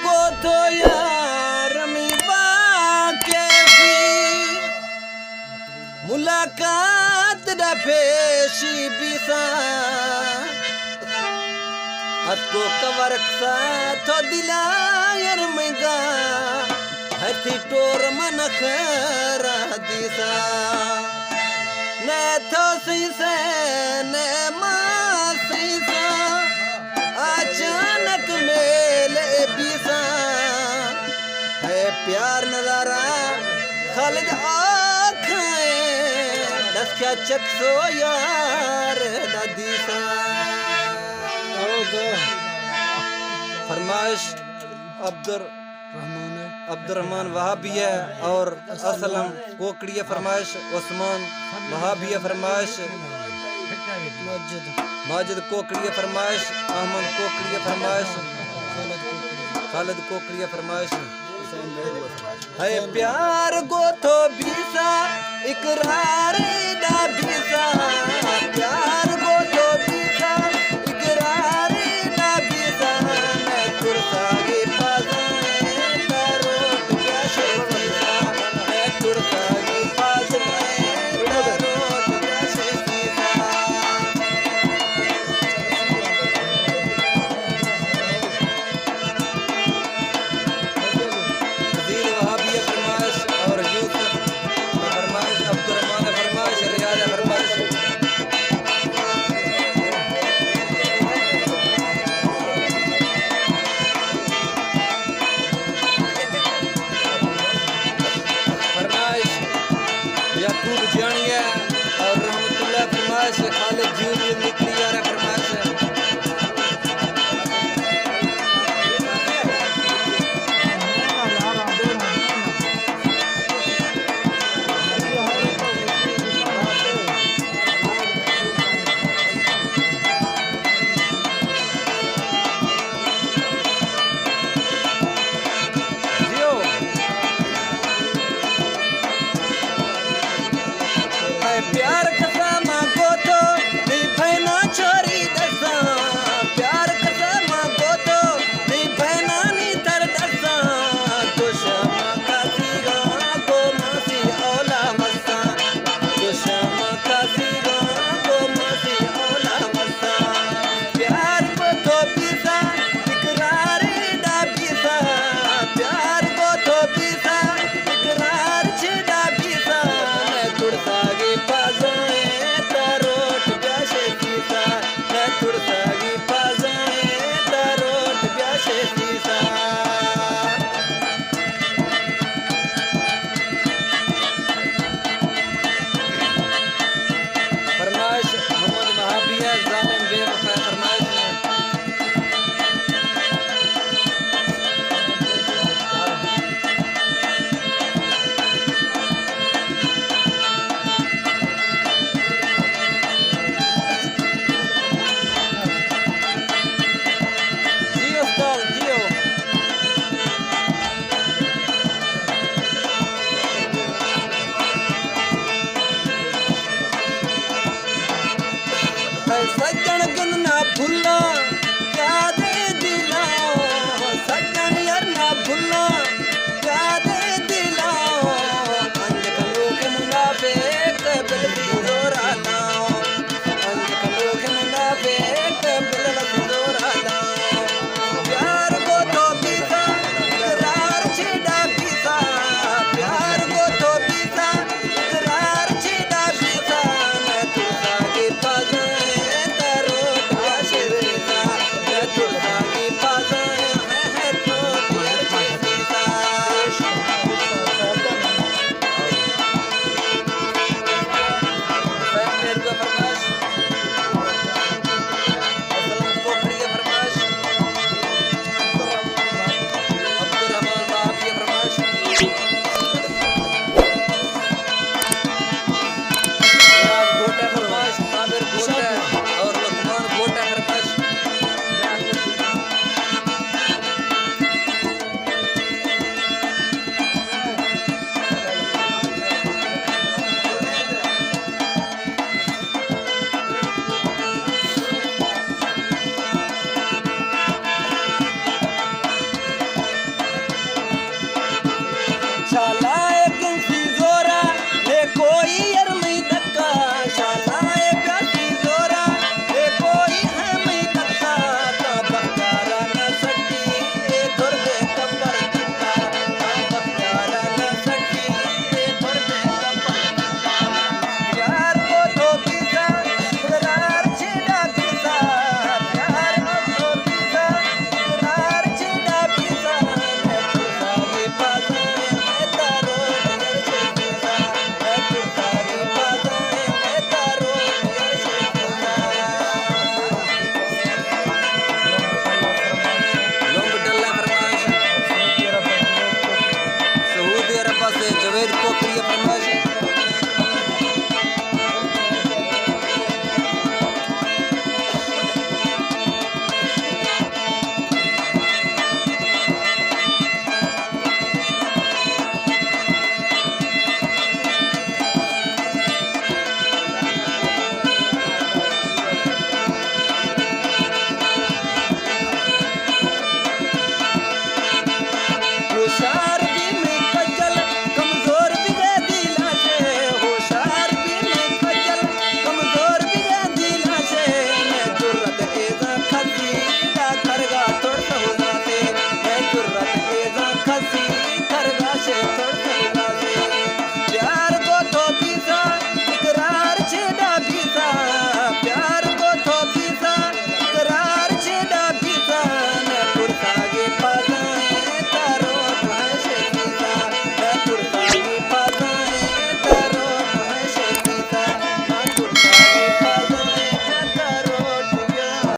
गो तो यार मुलाकात दा पेशी बिसा अको कवरक्सा तो दिला यार मैगा हथी टोर मन खरा दिसा ने तो से ने मां से अचानक मेले बिसा है प्यार नजारा खालिद क्या चक्सो यार दादीसा फरमाइश अब्दुर्रहमान वहाबी है और असलम कोकड़ी है फरमाइश उस्मान वहाबी है फरमाइश माजिद कोकड़ी है फरमाइश अहमद कोकड़ी है फरमाइश खालिद कोकड़ी है फरमाइश है प्यार गो तो बीसा इकरार दा बीसा प्यार गो तो बीसा इकरार दा बीसा मैं तुरसा के पास तारो क्या शेफीसा मैं तुरसा के पास तारो क्या शेफीसा खूब जानिए